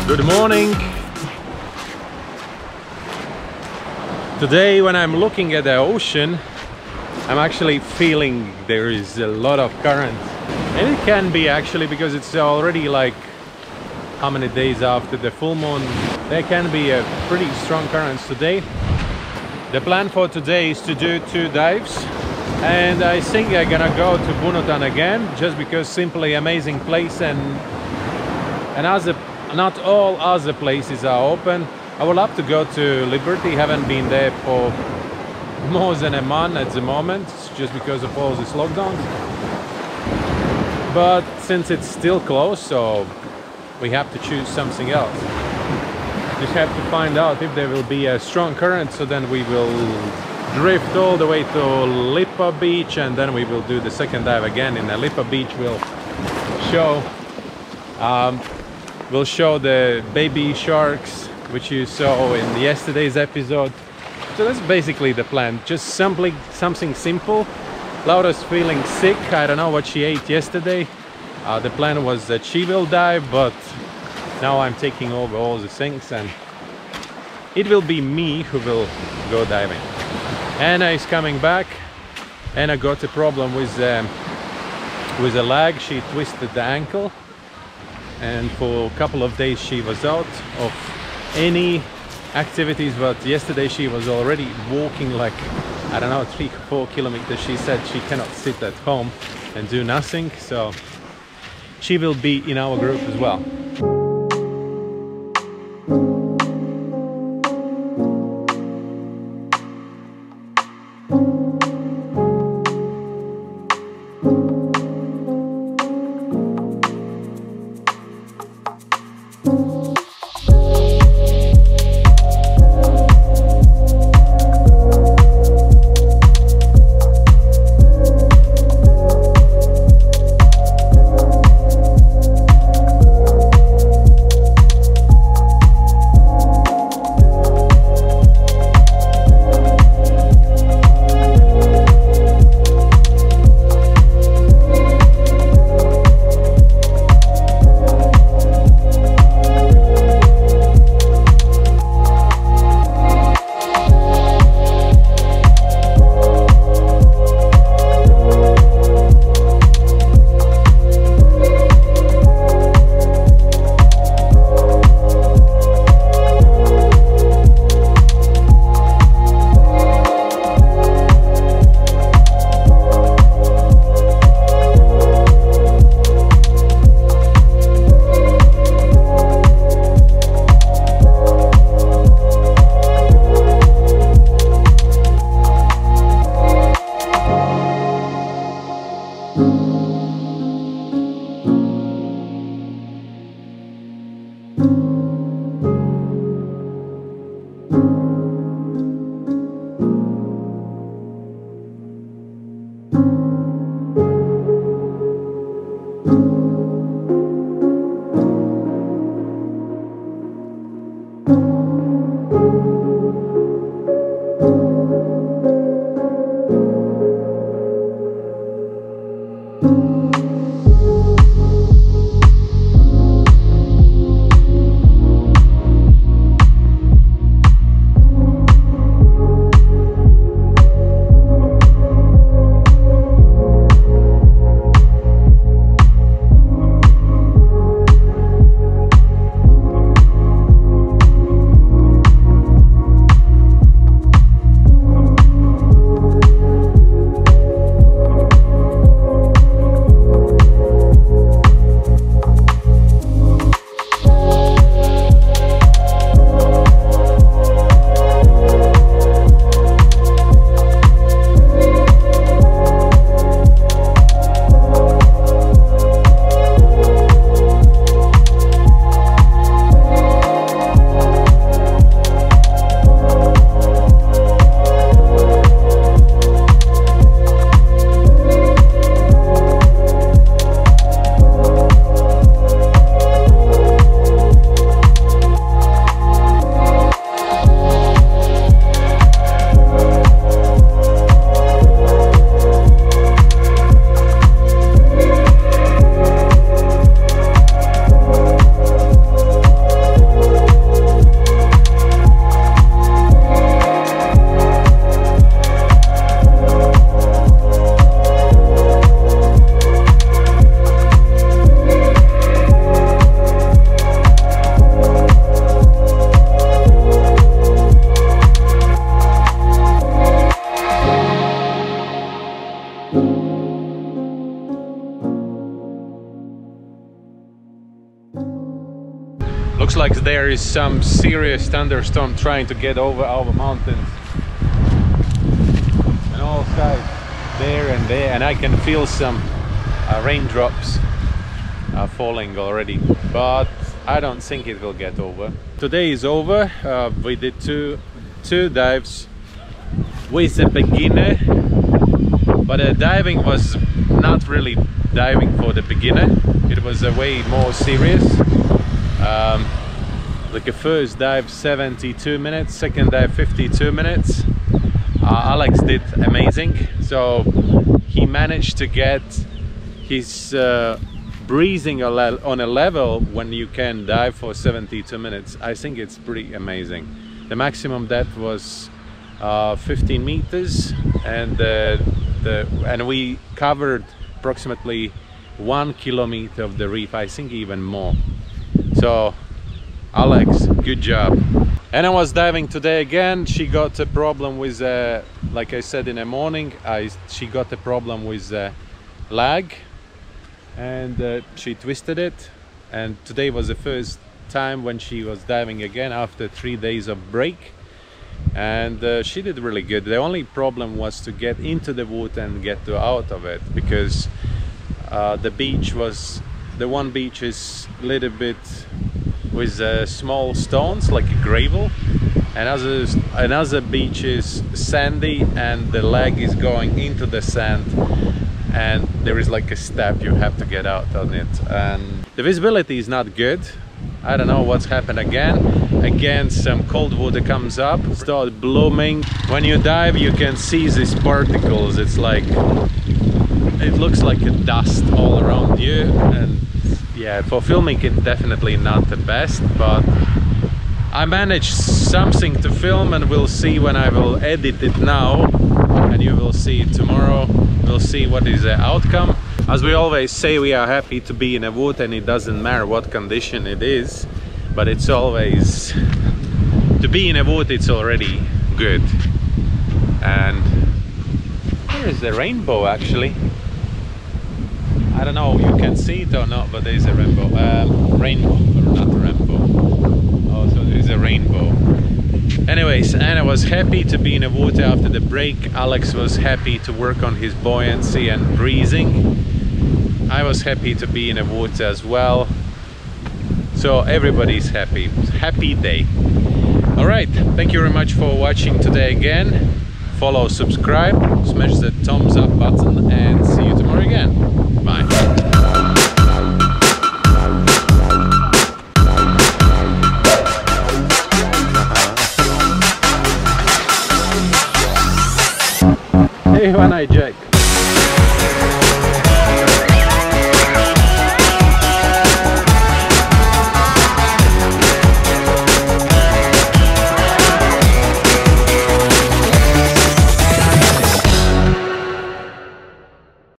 Good morning. Today when I'm looking at the ocean, I'm actually feeling there is a lot of current. And it can be actually because it's already like how many days after the full moon. There can be a pretty strong currents today. The plan for today is to do 2 dives. And I think I'm gonna go to Bunutan again, just because simply amazing place, and as not all other places are open. I would love to go to Liberty, haven't been there for more than a month at the moment, just because of all these lockdowns. But since it's still closed, so we have to choose something else. Just have to find out if there will be a strong current, so then we will drift all the way to Lipah beach, and then we will do the second dive again in the Lipah beach. We'll show the baby sharks, which you saw in yesterday's episode. So that's basically the plan, just simply something simple. Laura's feeling sick, I don't know what she ate yesterday. The plan was that she will dive, but now I'm taking over all the things, and it will be me who will go diving. Anna is coming back. Anna got a problem with the leg. She twisted the ankle, and for a couple of days she was out of any activities, but yesterday she was already walking like, I don't know, 3 or 4 kilometers. She said she cannot sit at home and do nothing, so she will be in our group as well. like there is some serious thunderstorm trying to get over our mountains. And all sides, there and there, and I can feel some raindrops falling already, but I don't think it will get over. Today is over. We did two dives with a beginner, but the diving was not really diving for the beginner. It was a way more serious. Like the first dive 72 minutes, second dive 52 minutes. Alex did amazing. So he managed to get his breathing on a level when you can dive for 72 minutes. I think it's pretty amazing. The maximum depth was 15 meters, and we covered approximately 1 kilometer of the reef, I think even more. So Alex, good job. And I was diving today again. She got a problem with like I said in the morning, she got a problem with lag, and she twisted it, and today was the first time when she was diving again after 3 days of break, and she did really good. The only problem was to get into the water and get out of it, because the one beach is a little bit with small stones like a gravel, and another beach is sandy and the leg is going into the sand, and there is like a step you have to get out on it, and the visibility is not good. I don't know what's happened again. Some cold water comes up, start blooming. When you dive you can see these particles. It's like, it looks like a dust all around you, and yeah, for filming it's definitely not the best, but I managed something to film, and we'll see when I will edit it now, and you will see it tomorrow. We'll see what is the outcome. As we always say, we are happy to be in a water, and it doesn't matter what condition it is, but it's always, to be in a water, it's already good. And here is the rainbow actually. I don't know, you can see it or not, but there is a rainbow. Rainbow, not rainbow. Oh, so there is a rainbow. Anyways, and I was happy to be in the water after the break. Alex was happy to work on his buoyancy and breathing. I was happy to be in the water as well. So everybody's happy. Happy day. Alright, thank you very much for watching today again. Follow, subscribe, smash the thumbs up button, and see you tomorrow again. Bye. Hey, one eye Jack.